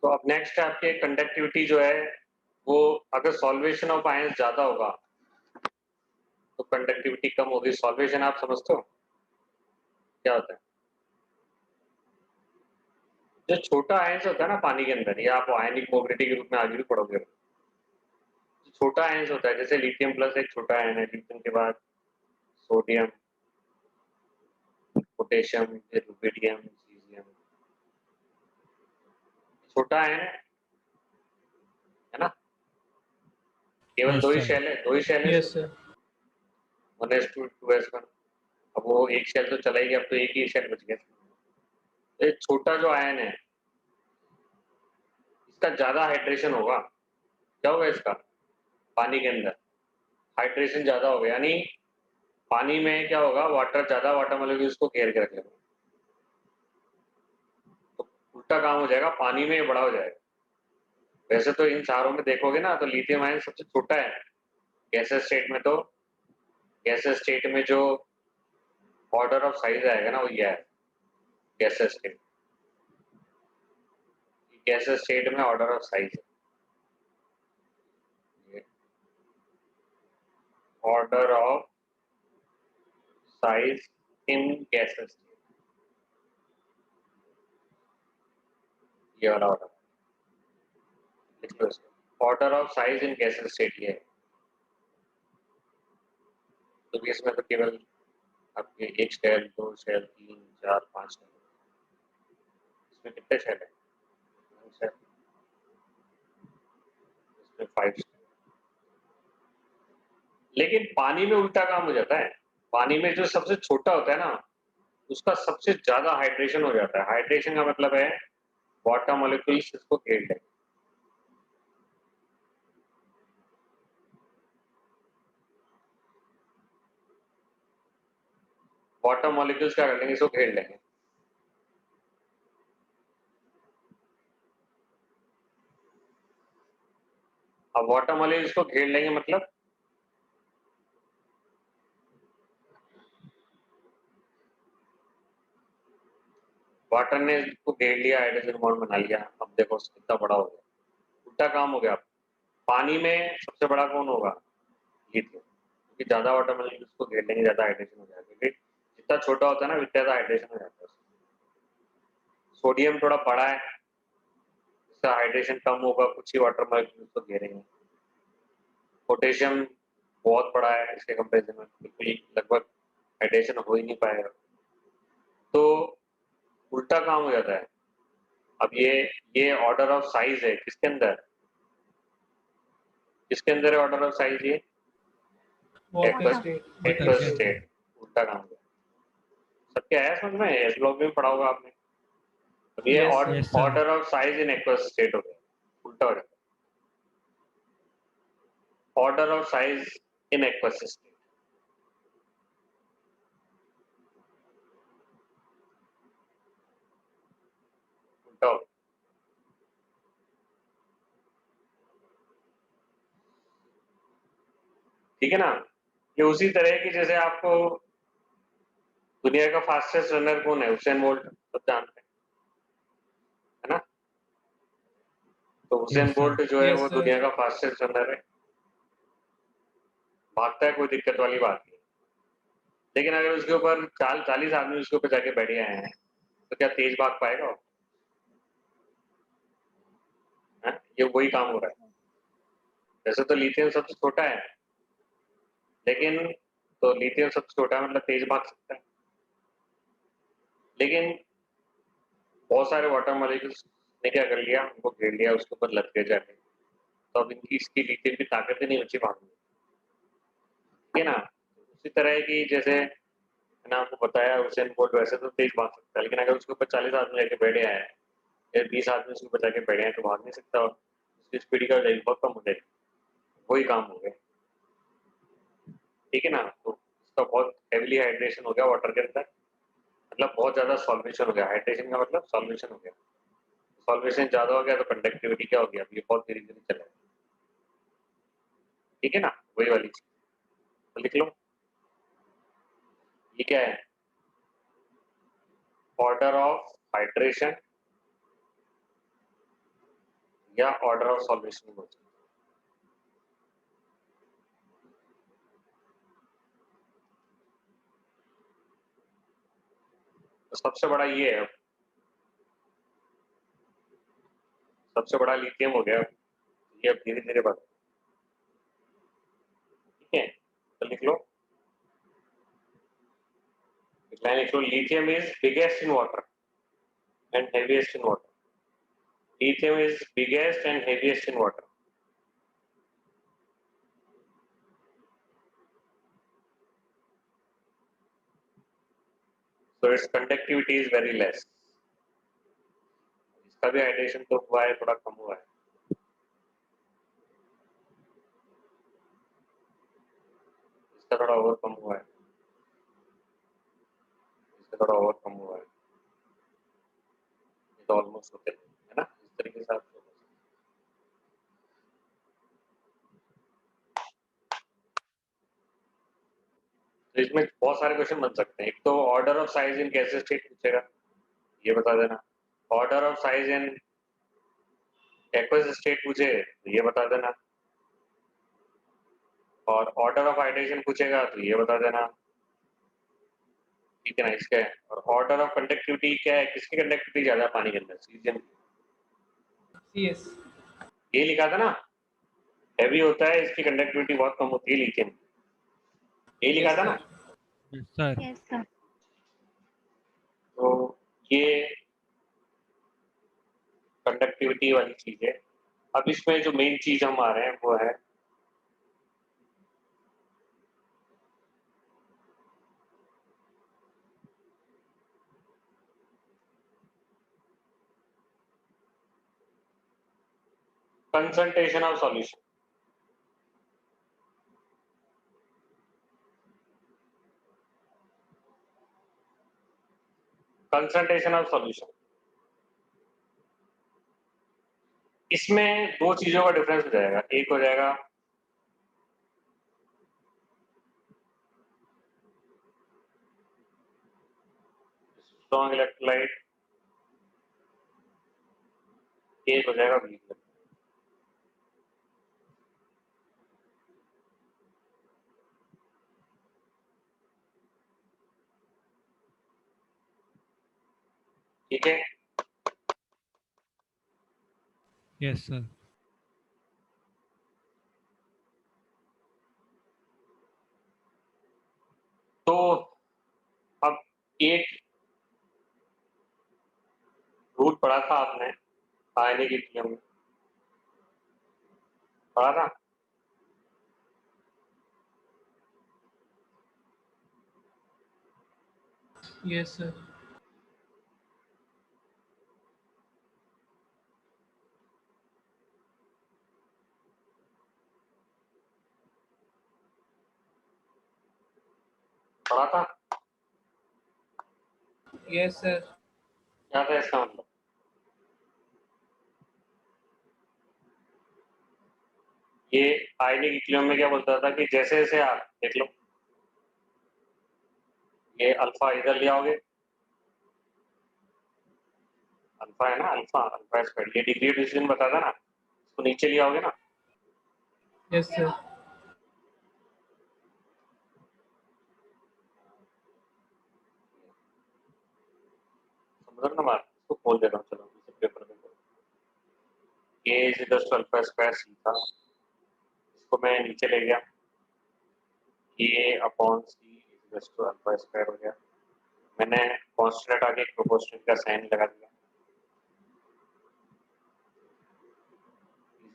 तो अब नेक्स्ट है आपके कंडक्टिविटी जो है, वो अगर सॉल्वेशन ऑफ आयंस ज़्यादा होगा, तो कंडक्टिविटी कम होगी। सॉल्वेशन आप समझते हो? क्या होता है? जो छोटा आयंस होता है ना पानी के अंदर, या आप आयनिक मोबिलिटी के रूप में आगे भी पढ़ोगे। जो छोटा आयंस होता है, जैसे लिथियम प्लस एक छोटा आयन है, लिथियम के बाद सोडियम, पोटेशियम, फिर रुबिडियम, सीज़ियम। छोटा आयन है ना? केवल यस दो ही सर। शेल है, दो ही शेल है यस इसमें, सर। 1s2 2s1। अब वो एक शेल तो चला ही गया, अब तो एक ही शेल बच गया। तो ये छोटा जो आयन है, इसका ज़्यादा हाइड्रेशन होगा। क्या होगा इसका? पानी के अंदर हाइड्रेशन ज़्यादा होगा, यानी पानी में क्या होगा, वाटर ज़्यादा वाटर मॉलिक्यूल्स को घेर के रख लेगा। तो उल्टा काम हो जाएगा, पानी में ये बड़ा हो जाएगा। वैसे तो इन चारों में देखोगे ना, तो लिथियम आयन सबसे छोटा है। गैसेस स्टेट में तो, गैसेस स्टेट में जो ऑर्डर ऑफ साइज आएगा ना, वो ये है गैसेस स्टेट। गैसेस स्टेट में ऑर्डर ऑफ साइज है, order of size in gases state, ये वाला ऑर्डर। लिख लो इसको, order of size in gases state ये है। तो इसमें तो केवल आपके एक शेल, दो शेल, 3 4 5 शेल। इसमें कितने शेल है? शेल, इसमें 5 शेल। लेकिन पानी में उल्टा काम हो जाता है। पानी में जो सबसे छोटा होता है ना, उसका सबसे ज़्यादा हाइड्रेशन हो जाता है। हाइड्रेशन का मतलब है वाटर मॉलिक्यूल्स इसको घेर लेंगे। वाटर मॉलिक्यूल्स क्या कर लेंगे, इसको घेर लेंगे। अब वाटर मॉलिक्यूल्स इसको घेर लेंगे मतलब वाटर ने इसको घेर लिया, हाइड्रोजन बॉन्ड बना लिया। अब देखो कितना बड़ा हो गया, उल्टा काम हो गया। पानी में सबसे बड़ा कौन होगा? लिथियम, क्योंकि ज्यादा वाटर मॉलिक्यूल्स को घेर लेंगे, ज्यादा हाइड्रेशन हो जाएगा। क्योंकि जितना छोटा होता है ना, उतना ज्यादा हाइड्रेशन हो जाता है। सोडियम थोड़ा बड़ा है, इसका हाइड्रेशन कम होगा, कुछ ही वाटर मॉलिक्यूल्स को घेरेंगे। पोटेशियम बहुत बड़ा है, इसके कंपेरिजन में बिल्कुल लगभग हाइड्रेशन हो ही नहीं पाएगा। तो उल्टा काम हो जाता है। अब ये ऑर्डर ऑफ साइज है किसके अंदर? किसके अंदर है ऑर्डर ऑफ साइज? ये water aqueous, state. Water aqueous state. State. उल्टा काम हो गया। सबके आया समझ में? एस ब्लॉक में पढ़ा होगा आपने। अब ये yes sir. Yes sir. Order of size in aqueous state हो गया, उल्टा हो जाता है। Order of size in aqueous state उल्टा हो गया। ठीक है ना? ये उसी तरह की, जैसे आपको दुनिया का फास्टेस्ट रनर कौन है? हुसैन बोल्ट, सब जानते हैं, है ना? तो हुसैन यस सर। बोल्ट जो है यस वो सर। दुनिया का फास्टेस्ट रनर है, भागता है, कोई दिक्कत वाली बात नहीं। लेकिन अगर उसके ऊपर 40 आदमी उसके ऊपर जाके बैठ गए हैं, तो क्या तेज भाग पाएगा वो? हैं? ये वही काम हो रहा है। वैसे तो लिथियम सबसे छोटा है, लेकिन तो लिथियम सबसे छोटा है मतलब तेज भाग सकता है, लेकिन बहुत सारे वाटर मॉलिक्यूल्स ने क्या कर लिया, उनको घेर लिया, उसके ऊपर लग गए जाके। तो अब इनकी इसकी लिथियम की ताकत ही नहीं बची भागने की, ठीक है ना? उसी तरह की, जैसे मैंने आपको बताया हुसैन बोल्ट वैसे तो तेज भाग सकता है, लेकिन अगर उसके ऊपर 40 आदमी लेके बैठे हैं या 20 आदमी उसके ऊपर जाके बैठे हैं, तो भाग नहीं सकता। उसकी स्पीड क्या हो जाएगी? बहुत कम हो जाएगी। वही काम हो गया, ठीक है ना? तो इसका बहुत हेवीली हाइड्रेशन हो गया वाटर के अंदर, मतलब बहुत ज्यादा सॉल्वेशन हो गया। हाइड्रेशन का मतलब सॉल्वेशन हो गया। सॉल्वेशन ज्यादा हो गया तो कंडक्टिविटी क्या हो गया? अब ये बहुत धीरे धीरे चलेगा, ठीक है ना? वही वाली चीज तो लिख लो। ये क्या है? ऑर्डर ऑफ हाइड्रेशन या ऑर्डर ऑफ सॉल्वेशन बोल सकते हैं। तो सबसे बड़ा ये है, सबसे बड़ा लिथियम हो गया, ये अब धीरे धीरे बढ़, ठीक है, तो लिख लो, लिख लो, lithium is biggest in water and heaviest in water. Lithium is biggest and heaviest in water. So its conductivity is very less. इसका भी हाइड्रेशन तो हुआ है, थोड़ा कम हुआ है, इसका थोड़ा और कम हुआ है, इसका थोड़ा और कम हुआ है, ये तो ऑलमोस्ट होते है ना, इस तरीके से आप तो इसमें बहुत सारे क्वेश्चन बन सकते हैं. एक तो order of size in gaseous state पूछेगा, ये बता देना. Order of size in aqueous state पूछे तो ये बता देना. और ऑर्डर ऑफ हाइड्रेशन पूछेगा तो ये बता देना, ठीक है ना. इसका है. और ऑर्डर ऑफ कंडक्टिविटी क्या है, किसकी कंडक्टिविटी ज्यादा है पानी के अंदर, सीजन CS. ये लिखा था ना, हैवी होता है, इसकी कंडक्टिविटी बहुत कम होती है लिथियम, ये लिखा था ना. Sir Yes, sir. तो ये कंडक्टिविटी वाली चीज है. अब इसमें जो मेन चीज हम आ रहे हैं वो है concentration of solution. Concentration of solution. इसमें दो चीजों का डिफरेंस हो जाएगा. एक हो जाएगा स्ट्रॉन्ग इलेक्ट्रोलाइट, एक हो जाएगा वीक. ठीक है. Yes sir. तो अब एक रूट पढ़ा था आपने आयनिक लिथियम में, पढ़ा था. Yes, sir. पढ़ा था. Yes, sir. क्या था इसका मतलब? ये आयनिक लिथियम में क्या बोलता था कि जैसे जैसे आप देख लो, ये अल्फा इधर ले आओगे, अल्फा है ना, अल्फा अल्फा स्क्वायर, ये डिग्री ऑफ डिसीजन बताता ना, इसको नीचे ले आओगे ना, Yes, sir. समझ ना बात. इसको खोल देता हूँ, चलो इसे पेपर पे खोल. ये is equal to alpha square C था, इसको मैं नीचे ले गया, ये upon C is equal to alpha square हो गया. मैंने कांस्टेंट आगे प्रोपोर्शनल का साइन लगा दिया,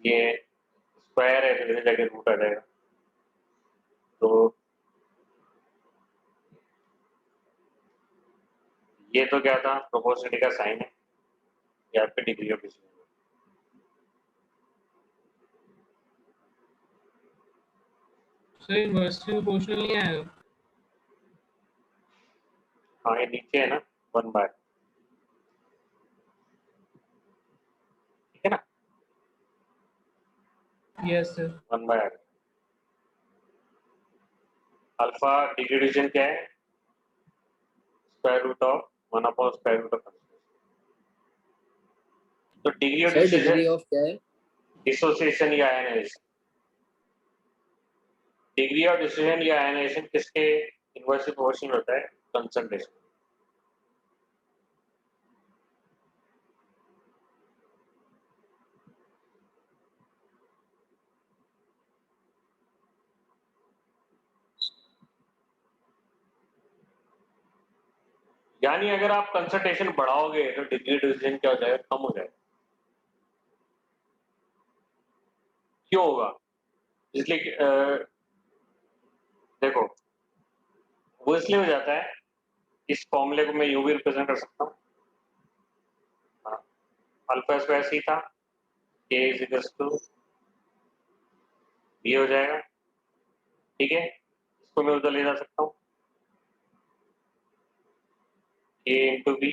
ये स्क्वायर है तो इधर जाके रूट आ जाएगा. तो ये तो क्या था, प्रोपोर्शनलिटी का साइन है, यहाँ पे degree of decision. Sir, inversely proportional नहीं आएगा. हाँ ये नीचे है ना, 1/, ठीक है ना, Yes, sir. 1/, alpha degree division क्या है, square root of 1 upon square root of. तो degree of sir decision degree of क्या है? डिसोसिएशन या आयनाइजेशन, डिग्री ऑफ डिसोसिएशन या आयनाइजेशन किसके इनवर्सली प्रोपोर्शनल होता है? कंसंट्रेशन। यानी अगर आप कंसंट्रेशन बढ़ाओगे तो डिग्री डिसोसिएशन क्या हो जाएगा? कम हो जाएगा। क्यों होगा? इसलिए कि, देखो वो इसलिए हो जाता है, इस फॉर्मूले को मैं यूं भी रिप्रेजेंट कर सकता हूँ, अल्फा स्क्वायर सी था, के इज इक्वल्स टू बी हो जाएगा, ठीक है। इसको मैं उधर ले जा सकता हूँ, ए इंटू बी,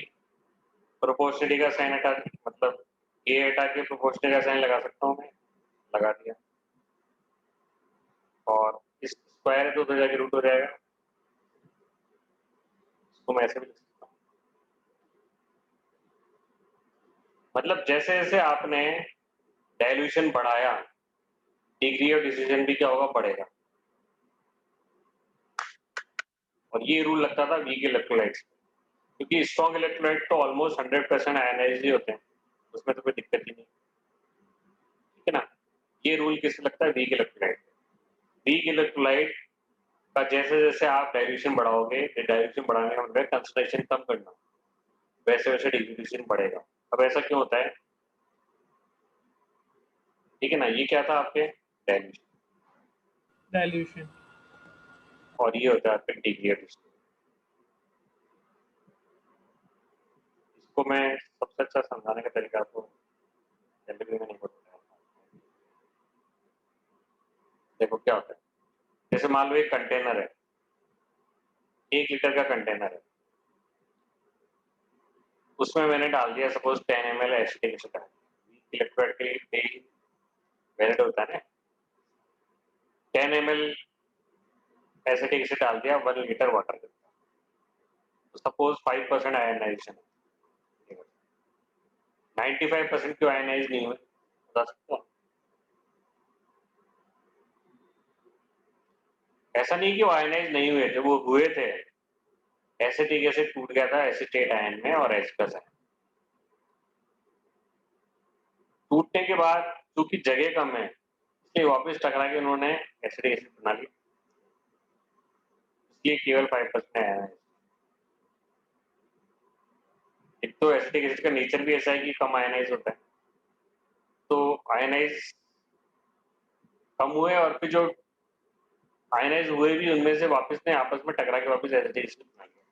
प्रोपोर्शनलिटी का साइन हटा, मतलब ए हटा के प्रोपोर्शनल का साइन लगा सकता हूँ मैं, लगा दिया, और इस स्क्वायर है तो उधर जाके रूट हो जाएगा, इसको मैं ऐसे भी लिख सकता हूँ। मतलब जैसे जैसे आपने डाइल्यूशन बढ़ाया, डिग्री ऑफ डिसोसिएशन भी क्या होगा? बढ़ेगा। और ये रूल लगता था वीक इलेक्ट्रोलाइट्स, क्योंकि स्ट्रॉन्ग इलेक्ट्रोलाइट तो ऑलमोस्ट 100% आयनाइज्ड ही होते हैं, उसमें तो कोई दिक्कत ही नहीं, ठीक है ना। ये रूल किससे लगता है? Weak electrolyte. वीक इलेक्ट्रोलाइट का जैसे जैसे आप डाइल्यूशन बढ़ाओगे, डाइल्यूशन बढ़ाने का मतलब कंसंट्रेशन कम करना, वैसे वैसे डिसोसिएशन बढ़ेगा। अब ऐसा क्यों होता है? ठीक है ना, ये क्या था आपके? Dilution, dilution. और ये होता है आपके डिग्री ऑफ डिसोसिएशन। इसको मैं सबसे अच्छा समझाने का तरीका आपको जनरली में नहीं बताया। देखो क्या होता है, जैसे मान लो एक कंटेनर है, 1 लीटर का कंटेनर है, उसमें मैंने डाल दिया suppose 10 ml acetic acid, electrolyte के लिए वैलिड होता है ना, 10 ml एसिटिक एसिड डाल दिया 1 लीटर वाटर के, तो सपोज 5% आयनाइजेशन है, 95% क्यों आयनाइज नहीं हुए बता सकते हो? ऐसा नहीं कि वो आयनाइज नहीं हुए थे, वो हुए थे, एसिटिक एसिड टूट गया था एसिटेट आयन में और H+ आयन, टूटने के बाद क्योंकि जगह कम है इसलिए वापस टकरा के उन्होंने एसिटिक एसिड बना लिया, इसलिए केवल 5% आया है। एक तो एसिटिक एसिड का नेचर भी ऐसा है कि कम आयनाइज होता है, तो आयनाइज कम हुए और फिर जो आयनाइज हुए भी उनमें से वापस ने आपस में टकरा के वापस एसिटिक एसिड बना लिया,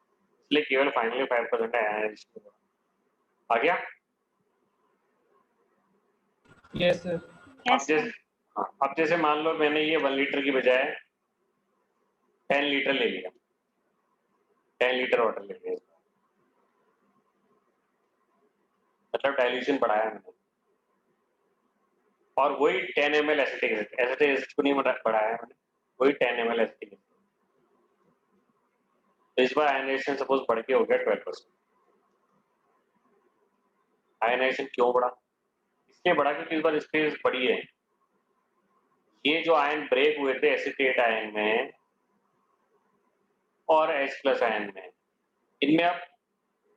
इसलिए केवल फाइनली 5% आयनाइज आ गया। Yes sir. Yes, sir. अब जैसे मान लो मैंने ये 1 लीटर की बजाय 10 लीटर ले लिया, 10 लीटर वाटर ले लिया, मतलब डाइल्यूशन बढ़ाया मैंने, और वही 10 ml एसिटिक एसिड को नहीं बढ़ाया मैंने, वही 10 ml एसिटिक एसिड, तो इस बार आयनाइजेशन सपोज बढ़ के हो गया 12%। आयनाइजेशन क्यों बढ़ा? इसलिए बढ़ा क्योंकि इस बार स्पेस बड़ी है, ये जो आयन ब्रेक हुए थे एसिटेट आयन में और H+ आयन में, इनमें अब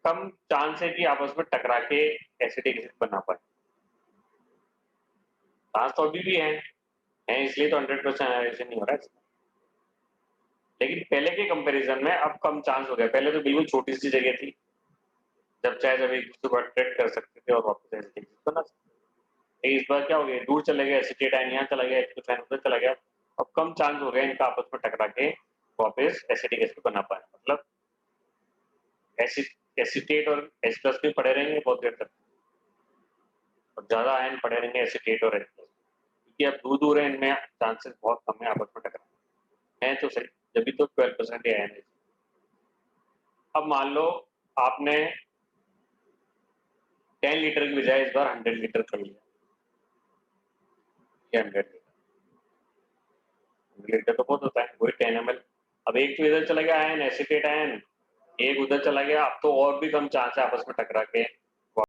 कम चांस है कि आपस में टकरा के एसिटिक एसिड बना पाए, चांस तो अभी भी है इसलिए तो 100% आयनाइजेशन नहीं हो रहा है, लेकिन पहले के कंपैरिजन में अब कम चांस हो गया। पहले तो बिल्कुल छोटी सी जगह थी, जब चाहे जब एक दूसरे को अट्रैक्ट कर सकते थे और वापस एसिटिक एसिड बना सकते थे। इस बार क्या हो गया, दूर चले गए, एसिटेट आयन यहाँ चला गया, H+ आयन उधर चला गया, अब कम चांस हो गया इनका आपस में टकरा के वापस एसिटिक एसिड बना पाए, मतलब एसिटेट और H+ भी पड़े रहेंगे बहुत देर तक, और ज्यादा आयन पड़े रहेंगे एसिटेट और H+, क्योंकि अब दूर दूर है, इनमें चांसेस बहुत कम है आपस में टकराने हैं, तो सही जब भी तो 12% आयन है। अब मान लो आपने 10 लीटर की बजाय इस बार 100 लीटर कर लिया, 100 लीटर तो बहुत होता है, वही 10 ml, अब एक तो इधर चला गया आयन एसिटेट आयन, एक उधर चला गया, अब तो और भी कम चांस है आपस में टकरा के